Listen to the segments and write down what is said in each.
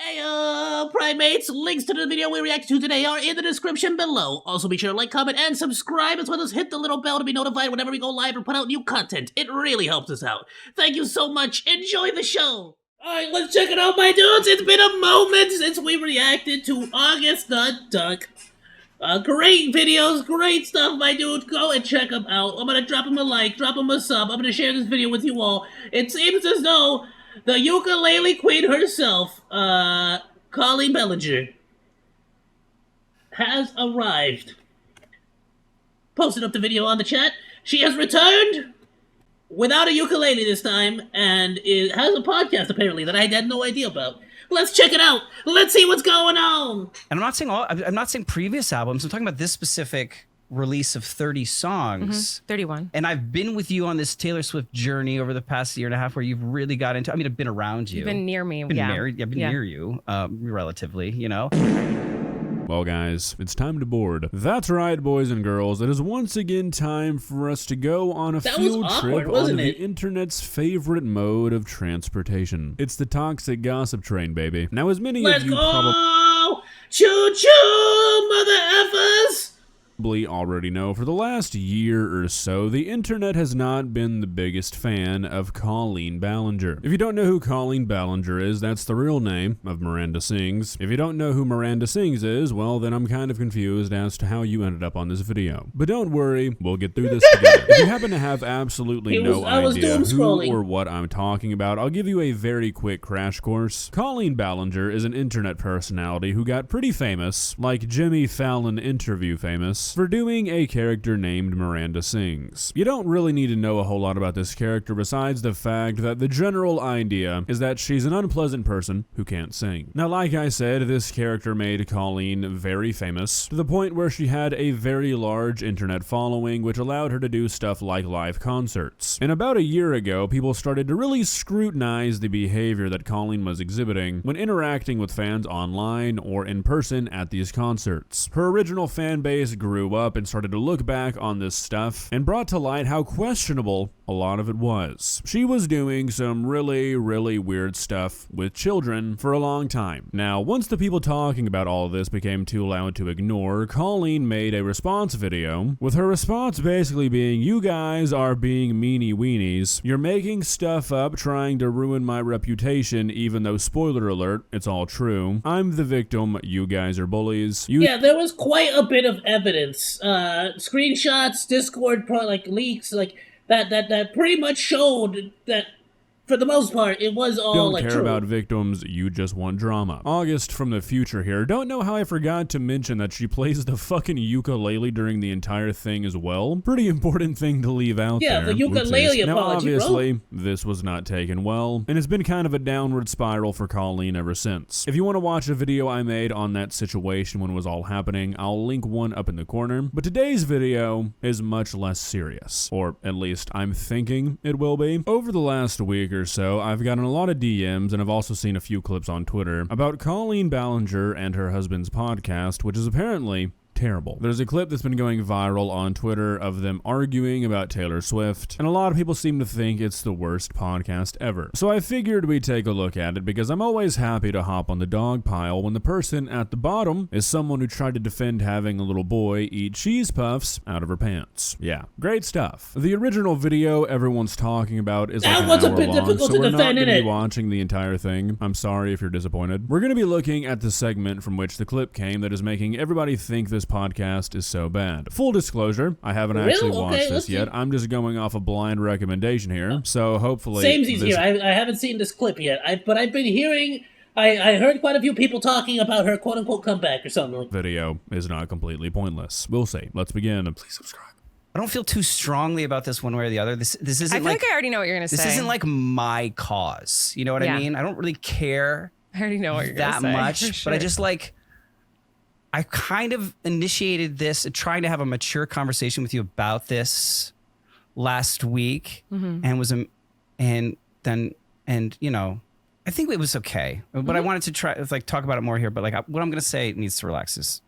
Hey, primates, links to the video we reacted to today are in the description below. Also be sure to like, comment, and subscribe, as well as hit the little bell to be notified whenever we go live or put out new content. It really helps us out. Thank you so much. Enjoy the show. Alright, let's check it out, my dudes. It's been a moment since we reacted to August the Duck. Great videos, great stuff, my dude. Go and check them out. I'm gonna drop him a like, drop him a sub. I'm gonna share this video with you all. It seems as though the ukulele queen herself, Colleen Ballinger, has arrived. Posted up the video on the chat. She has returned without a ukulele this time, and it has a podcast apparently that I had no idea about. Let's check it out. Let's see what's going on. And I'm not saying previous albums. I'm talking about this specific release of 30 songs. 31. And I've been with you on this Taylor Swift journey over the past year and a half, where you've really got into. I mean, I've been around you. You've been near me. I've been near you, relatively. You know. Well, guys, it's time to board. That's right, boys and girls. It is once again time for us to go on a field trip on the internet's favorite mode of transportation. It's the toxic gossip train, baby. Now, as many of you probably choo-choo, mother effers! Already know, for the last year or so, the internet has not been the biggest fan of Colleen Ballinger. If you don't know who Colleen Ballinger is, that's the real name of Miranda Sings. If you don't know who Miranda Sings is, well, then I'm kind of confused as to how you ended up on this video. But don't worry, we'll get through this together. If you happen to have absolutely no idea who or what I'm talking about, I'll give you a very quick crash course. Colleen Ballinger is an internet personality who got pretty famous, like Jimmy Fallon interview famous, for doing a character named Miranda Sings. You don't really need to know a whole lot about this character besides the fact that the general idea is that she's an unpleasant person who can't sing. Now, like I said, this character made Colleen very famous, to the point where she had a very large internet following, which allowed her to do stuff like live concerts. And about a year ago, people started to really scrutinize the behavior that Colleen was exhibiting when interacting with fans online or in person at these concerts. Her original fan base grew up and started to look back on this stuff and brought to light how questionable a lot of it was. She was doing some really weird stuff with children for a long time. Now, once the people talking about all of this became too loud to ignore, Colleen made a response video, with her response basically being, "You guys are being meanie weenies. You're making stuff up trying to ruin my reputation, even though, spoiler alert, it's all true. I'm the victim, you guys are bullies." Yeah, there was quite a bit of evidence. Screenshots, Discord, leaks, that pretty much showed that, for the most part, it was all Don't care about victims, you just want drama. August from the future here. Don't know how I forgot to mention that she plays the fucking ukulele during the entire thing as well. Pretty important thing to leave out there. Yeah, the ukulele apology, Now, obviously, this was not taken well, and it's been kind of a downward spiral for Colleen ever since. If you want to watch a video I made on that situation when it was all happening, I'll link one up in the corner. But today's video is much less serious, or at least I'm thinking it will be. Over the last week or so, I've gotten a lot of DMs, and I've also seen a few clips on Twitter about Colleen Ballinger and her husband's podcast, which is apparently terrible. There's a clip that's been going viral on Twitter of them arguing about Taylor Swift, and a lot of people seem to think it's the worst podcast ever. So I figured we'd take a look at it, because I'm always happy to hop on the dog pile when the person at the bottom is someone who tried to defend having a little boy eat cheese puffs out of her pants. Yeah, great stuff. The original video everyone's talking about is like an hour long, so we're not going to be watching the entire thing. I'm sorry if you're disappointed. We're going to be looking at the segment from which the clip came that is making everybody think this podcast is so bad. Full disclosure, I haven't actually watched this yet. I'm just going off a blind recommendation here, so hopefully... Samesies here. I haven't seen this clip yet, but I've been hearing... I heard quite a few people talking about her quote-unquote comeback or something. Video is not completely pointless. We'll see. Let's begin. Please subscribe. I don't feel too strongly about this one way or the other. This isn't I feel like I already know what you're going to say. This isn't like my cause. You know what I mean? I don't really care I already know what you're going to say. That much, but I just I kind of initiated this, trying to have a mature conversation with you about this last week, and you know, I think it was okay, but I wanted to try talk about it more here. But what I'm gonna say needs to relax is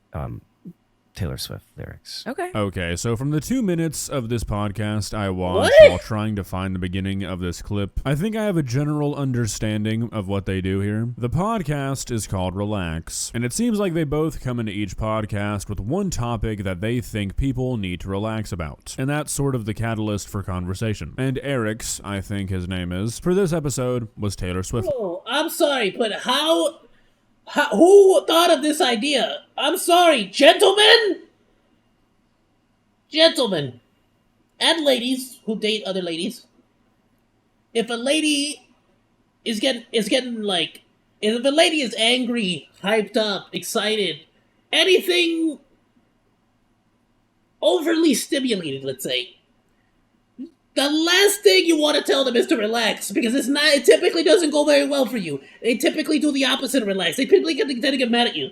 Taylor Swift lyrics. Okay. Okay, so from the 2 minutes of this podcast I watched What? while trying to find the beginning of this clip, I think I have a general understanding of what they do here. The podcast is called Relax, and it seems like they both come into each podcast with one topic that they think people need to relax about, and that's sort of the catalyst for conversation. And Eric's, I think his name is, for this episode was Taylor Swift. Oh, I'm sorry, but who thought of this idea? I'm sorry, gentlemen, and ladies who date other ladies. If a lady is getting like, if a lady is angry, hyped up, excited, anything overly stimulated, let's say, the last thing you want to tell them is to relax, because it typically doesn't go very well for you. They typically do the opposite of relax. They typically tend to get mad at you.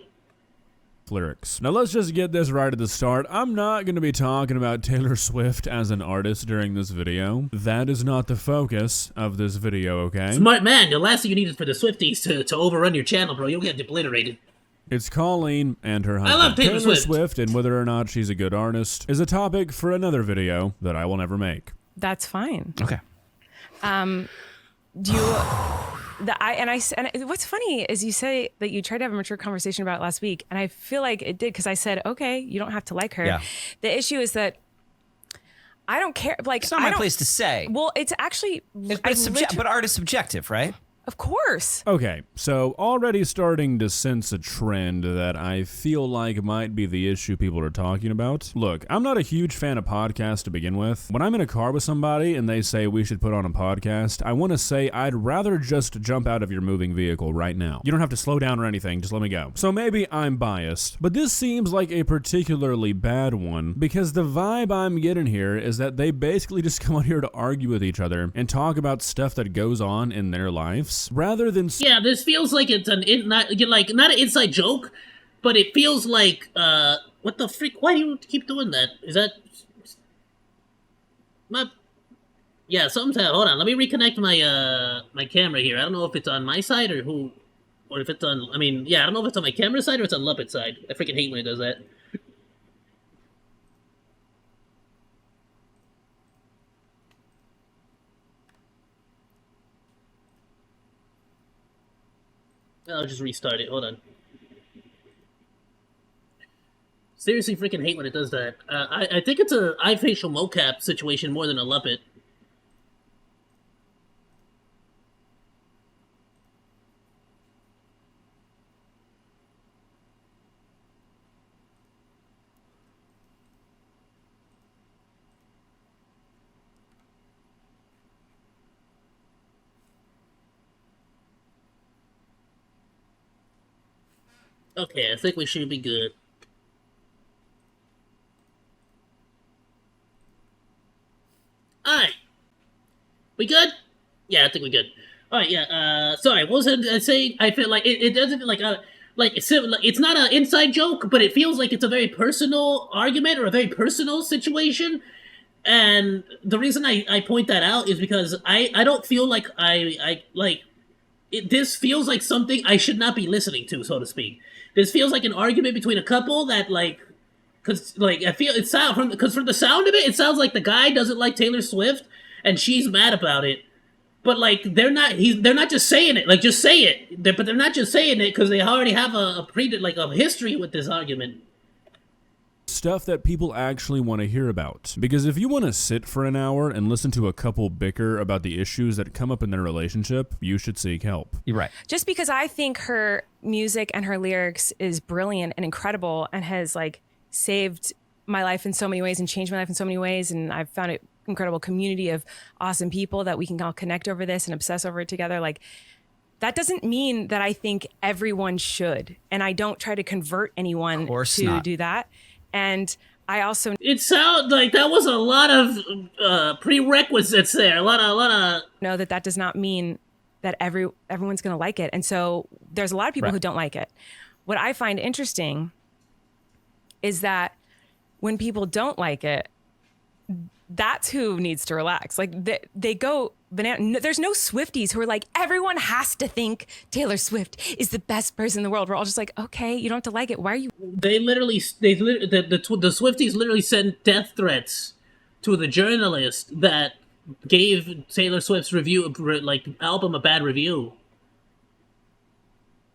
Lyrics. Now let's just get this right at the start. I'm not going to be talking about Taylor Swift as an artist during this video. That is not the focus of this video, okay? Smart man, the last thing you need is for the Swifties to overrun your channel, bro. You'll get obliterated. It's Colleen and her husband. I love Taylor Swift. And whether or not she's a good artist is a topic for another video that I will never make. That's fine. Okay. Do you? And what's funny is you say that you tried to have a mature conversation about it last week, and I feel like it did because I said, okay, you don't have to like her. Yeah. The issue is that I don't care. Like, It's not my place to say. Well, it's actually. But art is subjective, right? Of course. Okay, so already starting to sense a trend that I feel like might be the issue people are talking about. Look, I'm not a huge fan of podcasts to begin with. When I'm in a car with somebody and they say we should put on a podcast, I want to say I'd rather just jump out of your moving vehicle right now. You don't have to slow down or anything, just let me go. So maybe I'm biased, but this seems like a particularly bad one because the vibe I'm getting here is that they basically just come on here to argue with each other and talk about stuff that goes on in their lives. Rather than Yeah, this feels like it's not an inside joke, but it feels like what the freak? Why do you keep doing that? Is that my? Yeah, something's happening. Hold on, let me reconnect my my camera here. I don't know if it's on my side or if it's on. I mean, yeah, I don't know if it's on my camera side or it's on Luppet's side. I freaking hate when it does that. I'll just restart it. Hold on. Seriously freaking hate when it does that. I think it's a eye facial mocap situation more than a Luppet. Okay, I think we should be good. Alright. We good? Yeah, I think we're good. Alright, yeah, sorry, what was I saying? I feel like it doesn't, it's not an inside joke, but it feels like it's a very personal argument or a very personal situation. And the reason I point that out is because I don't feel like this feels like something I should not be listening to, so to speak. This feels like an argument between a couple that, because from the sound of it, it sounds like the guy doesn't like Taylor Swift and she's mad about it. But they're not just saying it, just say it. But they're not just saying it because they already have a history with this argument. Stuff that people actually want to hear about. Because if you want to sit for an hour and listen to a couple bicker about the issues that come up in their relationship, you should seek help. You're right. Just because I think her music and her lyrics is brilliant and incredible and has saved my life in so many ways and changed my life in so many ways, and I've found an incredible community of awesome people that we can all connect over this and obsess over it together. That doesn't mean that I think everyone should, and I don't try to convert anyone to do that. And I also... It sounds like that was a lot of prerequisites there. A lot of... know that does not mean that everyone's going to like it. And so there's a lot of people who don't like it. What I find interesting is that when people don't like it, that's who needs to relax. They go Banana. No, there's no Swifties who are like, everyone has to think Taylor Swift is the best person in the world. We're all just like, okay, you don't have to like it. Why are you? The Swifties literally sent death threats to the journalist that gave Taylor Swift's album a bad review.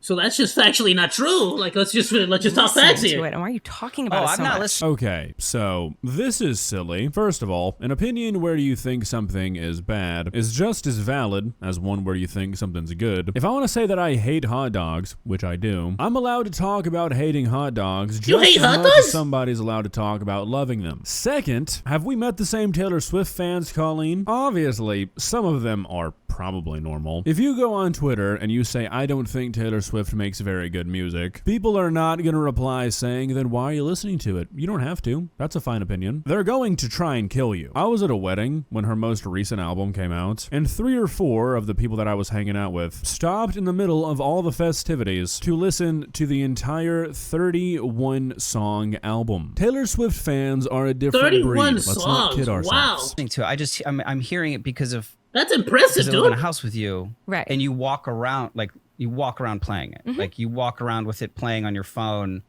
So that's just factually not true. Like, let's just talk facts here. And why are you talking about it so much? Listening. Okay, so this is silly. First of all, an opinion where you think something is bad is just as valid as one where you think something's good. If I want to say that I hate hot dogs, which I do, I'm allowed to talk about hating hot dogs just as much as somebody's allowed to talk about loving them. Second, have we met the same Taylor Swift fans, Colleen? Obviously, some of them are probably normal. If you go on Twitter and you say, I don't think Taylor Swift makes very good music, people are not going to reply saying, then why are you listening to it? You don't have to. That's a fine opinion. They're going to try and kill you. I was at a wedding when her most recent album came out, and 3 or 4 of the people that I was hanging out with stopped in the middle of all the festivities to listen to the entire 31-song album. Taylor Swift fans are a different breed. Let's not kid ourselves. Wow. I'm hearing it because of That's impressive, I dude. live in a house with you, Right. And you walk around playing it. Mm-hmm. Like you walk around with it playing on your phone,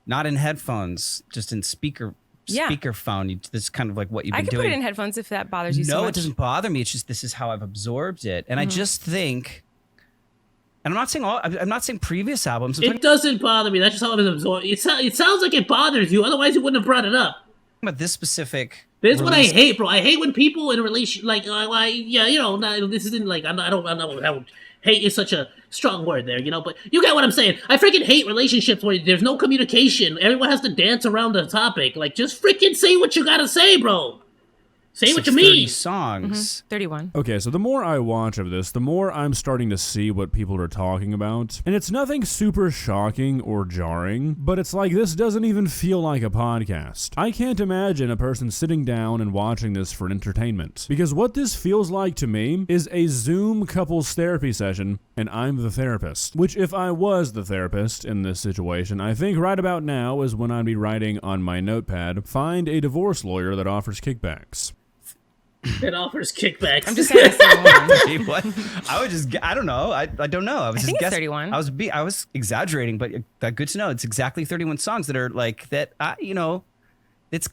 not in headphones, just in speakerphone. That's kind of like what you've been I can doing. put it in headphones if that bothers you so much. No, it doesn't bother me. It's just this is how I've absorbed it, and I just think. And I'm not saying previous albums. It doesn't bother me. That's just how I've absorbed. It sounds like it bothers you. Otherwise, you wouldn't have brought it up. About this specific. This is what I hate, bro. I hate when people in a relation, this isn't like, I don't hate is such a strong word there, but you get what I'm saying. I freaking hate relationships where there's no communication. Everyone has to dance around the topic. Like, just freaking say what you gotta say, bro. Say what you 30 mean. songs. 31. Okay, so the more I watch of this, the more I'm starting to see what people are talking about. And it's nothing super shocking or jarring, but it's like this doesn't even feel like a podcast. I can't imagine a person sitting down and watching this for entertainment. Because what this feels like to me is a Zoom couples therapy session, and I'm the therapist. Which, if I was the therapist in this situation, I think right about now is when I'd be writing on my notepad, find a divorce lawyer that offers kickbacks. It offers kickbacks. I'm just saying it's 31. What? I don't know. I don't know. I was I just think it's guessing. 31. I was exaggerating, but good to know. It's exactly 31 songs that are like that. It's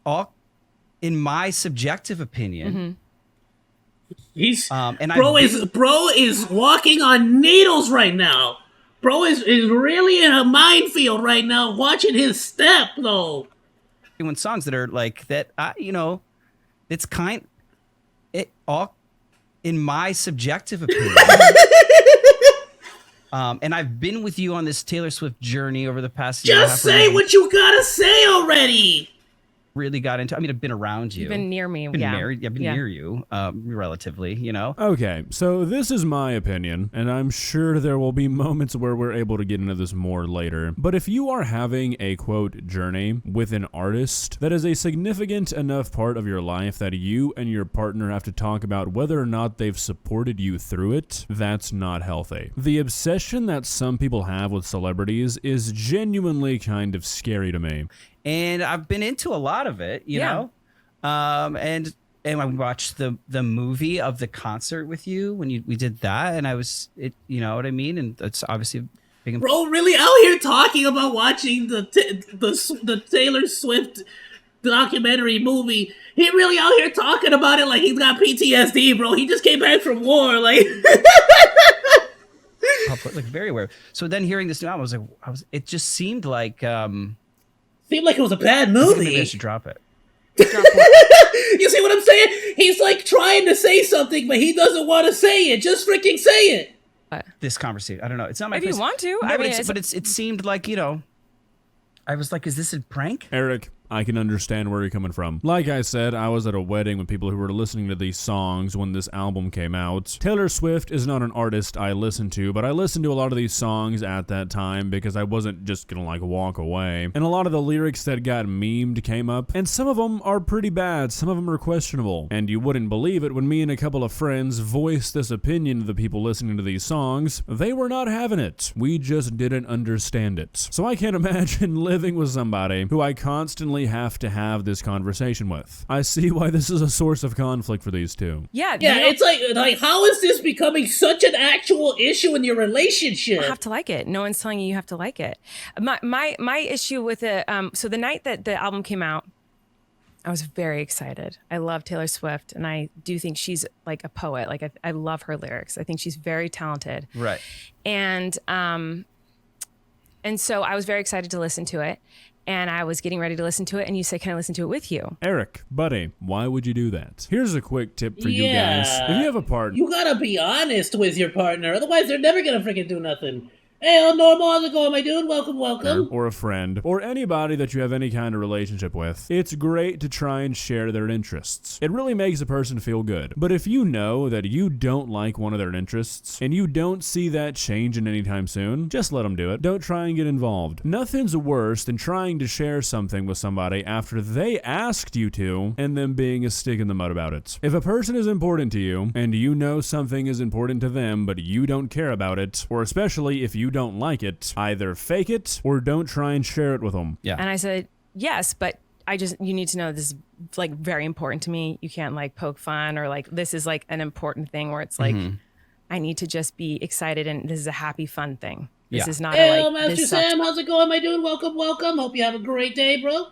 all in my subjective opinion. He's and bro is walking on needles right now. Bro is really in a minefield right now, watching his step though. 31 songs that are like that. It's all in my subjective opinion. And I've been with you on this Taylor Swift journey over the past year. Just say what you gotta say already. Really got into. I've been around you. You've been near me. I've been near you, relatively. Okay, so this is my opinion, and I'm sure there will be moments where we're able to get into this more later. But if you are having a, quote, journey with an artist that is a significant enough part of your life that you and your partner have to talk about whether or not they've supported you through it, that's not healthy. The obsession that some people have with celebrities is genuinely kind of scary to me. And I've been into a lot of it, you know. And I watched the movie of the concert with you when we did that, and you know what I mean. And it's obviously big. Bro, really out here talking about watching the Taylor Swift documentary movie. He really out here talking about it like he's got PTSD, bro. He just came back from war, like. Like very aware. So then hearing this new album, it just seemed like. Seemed like it was a bad movie. Maybe I should drop it. You see what I'm saying? He's like trying to say something, but he doesn't want to say it. Just freaking say it. This conversation, I don't know. It's not my. If you want to, no, it seemed like I was like, is this a prank? Eric, I can understand where you're coming from. Like I said, I was at a wedding with people who were listening to these songs when this album came out. Taylor Swift is not an artist I listen to, but I listened to a lot of these songs at that time because I wasn't just gonna walk away. And a lot of the lyrics that got memed came up, and some of them are pretty bad, some of them are questionable. And you wouldn't believe it, when me and a couple of friends voiced this opinion to the people listening to these songs, they were not having it. We just didn't understand it. So I can't imagine living with somebody who I constantly finally have to have this conversation with. I see why this is a source of conflict for these two. Yeah, it's like how is this becoming such an actual issue in your relationship? You have to like it. No one's telling you have to like it. My issue with it, so the night that the album came out, I was very excited. I love Taylor Swift, and I do think she's like a poet. Like I love her lyrics. I think she's very talented. Right. And so I was very excited to listen to it, and I was getting ready to listen to it, and you said, "Can I listen to it with you?" Eric, buddy, why would you do that? Here's a quick tip for you guys. If you have a partner, you gotta be honest with your partner, otherwise they're never gonna freaking do nothing. Hey, all normal, how's it going, my dude? Welcome. or a friend, or anybody that you have any kind of relationship with, it's great to try and share their interests. It really makes a person feel good. But if you know that you don't like one of their interests, and you don't see that changing anytime soon, just let them do it. Don't try and get involved. Nothing's worse than trying to share something with somebody after they asked you to, and then being a stick in the mud about it. If a person is important to you, and you know something is important to them, but you don't care about it, or especially if you don't like it, either fake it or don't try and share it with them. Yeah. And I said, yes, but you need to know this is like very important to me. You can't like poke fun or like, this is like an important thing where it's like, I need to just be excited and this is a happy, fun thing. This is not hey, like, Master Sam, how's it going, my dude? Welcome. Hope you have a great day, bro.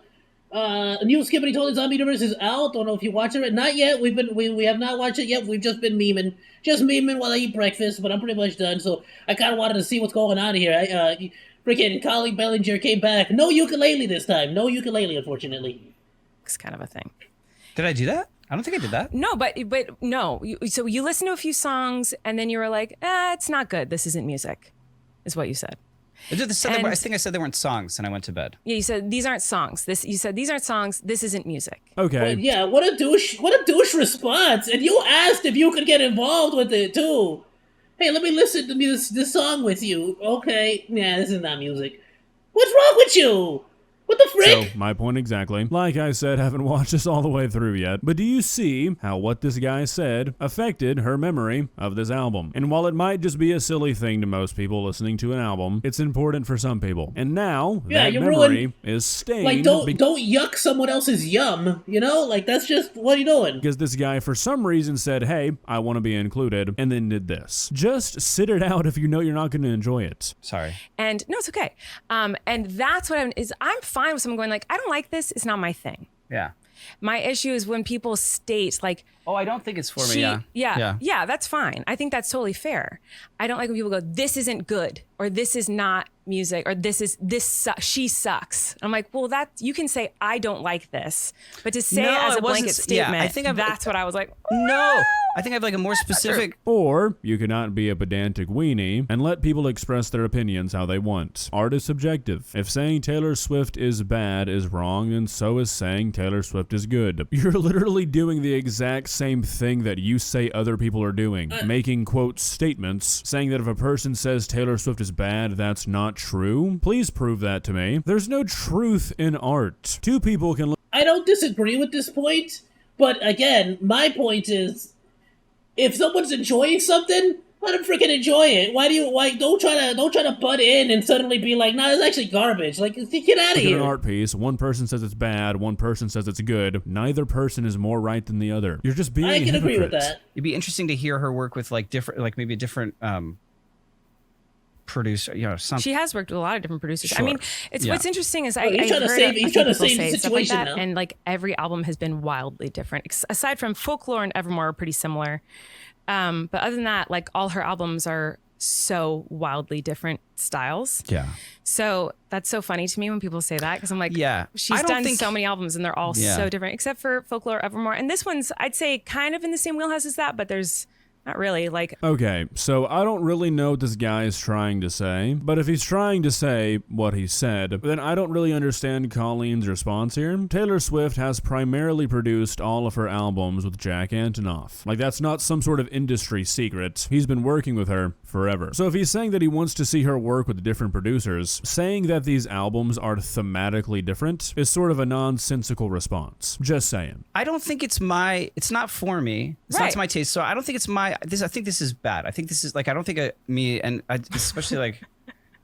New Skippity Told Zombie-Universe is out. Don't know if you watched it. Not yet. We have not watched it yet. We've just been memeing. Just memeing while I eat breakfast, but I'm pretty much done. So I kind of wanted to see what's going on here. Freaking Colleen Ballinger came back. No ukulele this time. No ukulele, unfortunately. It's kind of a thing. Did I do that? I don't think I did that. No, but no. So you listen to a few songs and then you were like, it's not good. This isn't music, is what you said. I think I said they weren't songs, and I went to bed. Yeah, you said these aren't songs. You said these aren't songs. This isn't music. Okay. Well, yeah, what a douche response. And you asked if you could get involved with it too. Hey, let me listen to this song with you. Okay, yeah, this is not music. What's wrong with you? What the frick? So, my point exactly. Like I said, haven't watched this all the way through yet, but do you see how what this guy said affected her memory of this album? And while it might just be a silly thing to most people listening to an album, it's important for some people. And now, that memory is stained. Like, don't yuck someone else's yum, you know? Like, that's just, what are you doing? Because this guy, for some reason, said, hey, I want to be included, and then did this. Just sit it out if you know you're not going to enjoy it. Sorry. And no, it's okay. And that's what I'm fine with someone going like, I don't like this. It's not my thing. Yeah. My issue is when people state like, oh, I don't think it's for me. Yeah, that's fine. I think that's totally fair. I don't like when people go, this isn't good, or this is not music, or she sucks. I'm like, well, you can say I don't like this, but to say it as a blanket statement, I think that's what I was like. No, I think I have like a more specific. Or you cannot be a pedantic weenie and let people express their opinions how they want. Art is subjective. If saying Taylor Swift is bad is wrong, then so is saying Taylor Swift is good. You're literally doing the exact same thing that you say other people are doing, making quote statements, saying that if a person says Taylor Swift is bad, that's not true. Please prove that to me. There's no truth in art. Two people can. I don't disagree with this point, but again, my point is, if someone's enjoying something, let them freaking enjoy it. Don't try to butt in and suddenly be like, nah, it's actually garbage. Like, get out of here. In an art piece, one person says it's bad, one person says it's good. Neither person is more right than the other. You're just being a hypocrite. Agree with that. It'd be interesting to hear her work with like different, like maybe a different producer, something. She has worked with a lot of different producers. Sure. I mean, what's interesting is he's trying to save the situation like that, now. and like every album has been wildly different. Aside from Folklore and Evermore are pretty similar. But other than that, like all her albums are so wildly different styles. Yeah. So that's so funny to me when people say that, because I'm like, she's done so many albums and they're all so different, except for Folklore, Evermore. And this one's, I'd say, kind of in the same wheelhouse as that, but there's not really like. Okay, so I don't really know what this guy is trying to say, but if he's trying to say what he said, then I don't really understand Colleen's response here. Taylor Swift has primarily produced all of her albums with Jack Antonoff. Like, that's not some sort of industry secret. He's been working with her forever. So if he's saying that he wants to see her work with different producers, saying that these albums are thematically different is sort of a nonsensical response. Just saying. I don't think it's not for me. It's not to my taste. So I don't think it's I think this is bad. I think this is like, I don't think especially like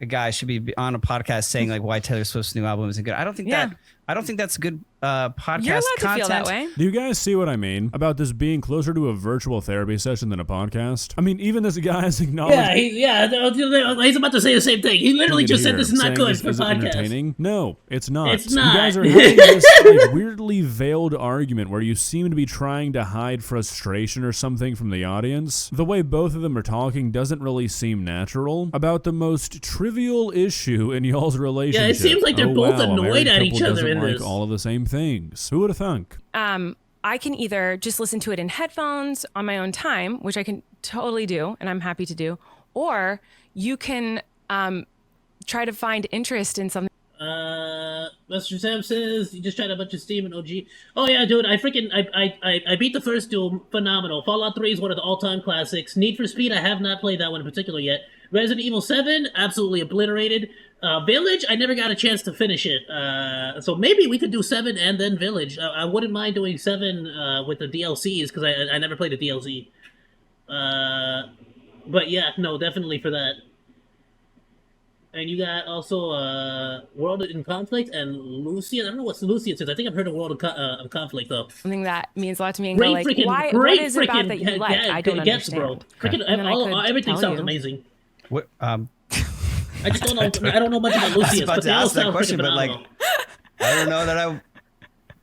a guy should be on a podcast saying like why Taylor Swift's new album isn't good. I don't think that I don't think that's good podcast You're allowed content. to feel that way. Do you guys see what I mean about this being closer to a virtual therapy session than a podcast? I mean, even this guy has acknowledged. He's about to say the same thing. He literally just said this is not good for is podcast. Entertaining? No, it's not. It's not. You guys are having this like, weirdly veiled argument where you seem to be trying to hide frustration or something from the audience. The way both of them are talking doesn't really seem natural about the most trivial issue in y'all's relationship. Yeah, it seems like they're both a annoyed married at each couple other doesn't in like this. all of the same things. Who would have thunk? I can either just listen to it in headphones on my own time, which I can totally do, and I'm happy to do, or you can try to find interest in something. Mr. Sam says you just tried a bunch of Steam and OG. Oh yeah, dude, I beat the first Doom, phenomenal. Fallout 3 is one of the all-time classics. Need for Speed, I have not played that one in particular yet. Resident Evil 7, absolutely obliterated. Village, I never got a chance to finish it. So maybe we could do 7 and then Village. I wouldn't mind doing 7 with the DLCs because I never played the DLC. But yeah, no, definitely for that. And you got also World in Conflict and Lucian. I don't know what Lucian says. I think I've heard of World of Conflict though. Something that means a lot to me and Great go like, freaking, why? great What is it about that you like? I don't understand. Bro. Freaking, And then I could everything tell sounds you. amazing. What? I just don't know. I don't know much about I was Lucius, about but to they all ask that sound question, freaking but like, phenomenal. I don't know that I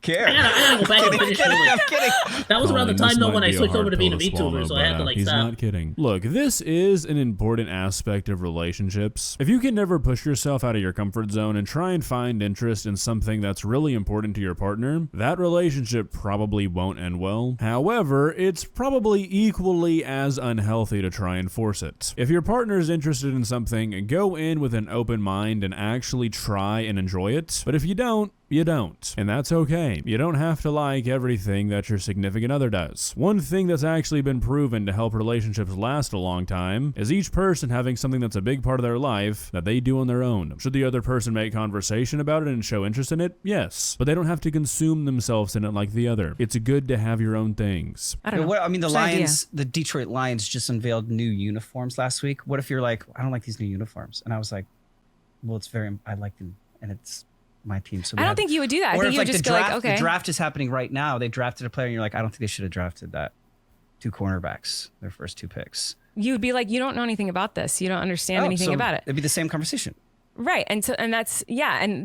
care. I gotta go back and finish I'm Village. kidding. That was around the Colleen, time this though might when I be a switched hard over to being a pill to swallow, VTuber, so I had to but, like he's stop. not kidding. Look, this is an important aspect of relationships. If you can never push yourself out of your comfort zone and try and find interest in something that's really important to your partner, that relationship probably won't end well. However, it's probably equally as unhealthy to try and force it. If your partner is interested in something, go in with an open mind and actually try and enjoy it. But if you don't, you don't. And that's okay. You don't have to like everything that your significant other does. One thing that's actually been proven to help relationships last a long time is each person having something that's a big part of their life that they do on their own. Should the other person make conversation about it and show interest in it? Yes. But they don't have to consume themselves in it like the other. It's good to have your own things. I don't know. I mean, the It's an idea. Lions, the Detroit Lions just unveiled new uniforms last week. What if you're like, I don't like these new uniforms? And I was like, well, I like them, and it's my team. So I don't think you would do that. I or think if you would like just the go draft, like, okay. the draft is happening right now. They drafted a player, and you're like, I don't think they should have drafted that. 2 cornerbacks, their first 2 picks. You would be like, you don't know anything about this. You don't understand anything so about it. It'd be the same conversation. Right. And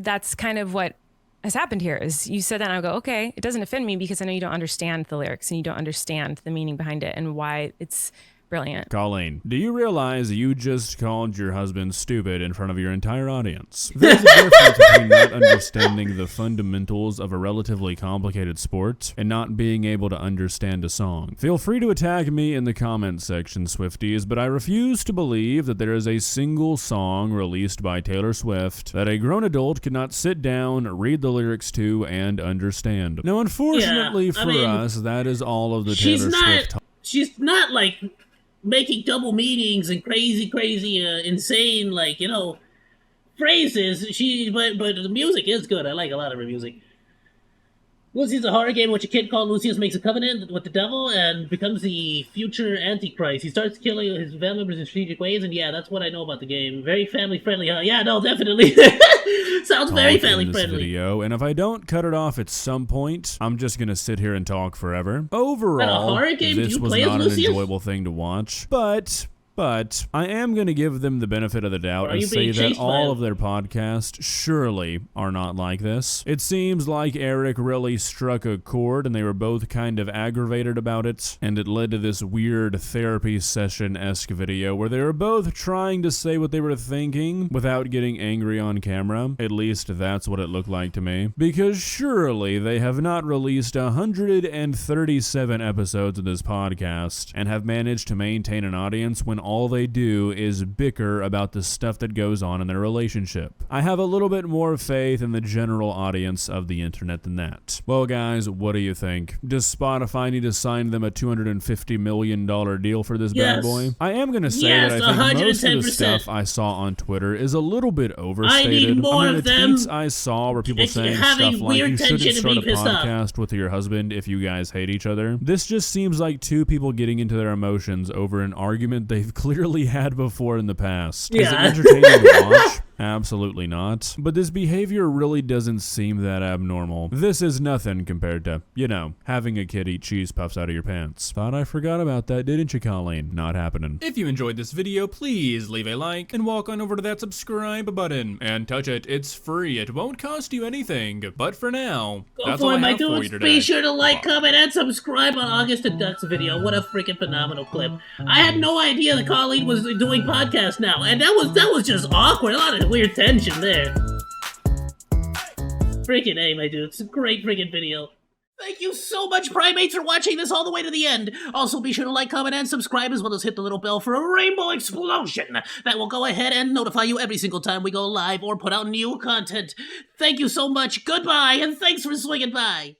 that's kind of what has happened here is you said that and I go, okay, it doesn't offend me because I know you don't understand the lyrics and you don't understand the meaning behind it and why it's brilliant. Colleen, do you realize you just called your husband stupid in front of your entire audience? There's a difference between not understanding the fundamentals of a relatively complicated sport and not being able to understand a song. Feel free to attack me in the comments section, Swifties, but I refuse to believe that there is a single song released by Taylor Swift that a grown adult could not sit down, read the lyrics to, and understand. Now, unfortunately for us, that is all of the Taylor Swift. She's not like making double meanings and crazy, insane, like, you know, phrases. But the music is good. I like a lot of her music. Lucy's a horror game in which a kid called Lucius makes a covenant with the devil and becomes the future Antichrist. He starts killing his family members in strategic ways, and yeah, that's what I know about the game. Very family friendly, huh? Yeah, no, definitely. Sounds very family friendly. Video, and if I don't cut it off at some point, I'm just gonna sit here and talk forever. Overall, horror game, this do you was play as not an Lucius? enjoyable thing to watch, but I am going to give them the benefit of the doubt and say that all of their podcasts surely are not like this. It seems like Eric really struck a chord and they were both kind of aggravated about it, and it led to this weird therapy session-esque video where they were both trying to say what they were thinking without getting angry on camera. At least that's what it looked like to me. Because surely they have not released 137 episodes of this podcast and have managed to maintain an audience when all they do is bicker about the stuff that goes on in their relationship. I have a little bit more faith in the general audience of the internet than that. Well, guys, what do you think? Does Spotify need to sign them a $250 million deal for this bad boy? I am going to say that I think most of the stuff I saw on Twitter is a little bit overstated. I need more of the them. tweets I saw were people saying stuff like, you shouldn't start a podcast with your husband if you guys hate each other. This just seems like two people getting into their emotions over an argument they've clearly had before in the past. Is it entertaining to watch? Absolutely not. But this behavior really doesn't seem that abnormal. This is nothing compared to, you know, having a kid eat cheese puffs out of your pants. Thought I forgot about that, didn't you, Colleen? Not happening. If you enjoyed this video, please leave a like and walk on over to that subscribe button and touch it. It's free. It won't cost you anything. But for now, that's all I have for you today. Be sure to like, comment, and subscribe on August and Duck's video. What a freaking phenomenal clip. I had no idea that Colleen was doing podcasts now, and that was just awkward. A lot of weird tension there. Freaking A, my dude. It's a great freaking video. Thank you so much, primates, for watching this all the way to the end. Also, be sure to like, comment, and subscribe, as well as hit the little bell for a rainbow explosion that will go ahead and notify you every single time we go live or put out new content. Thank you so much, goodbye, and thanks for swinging by.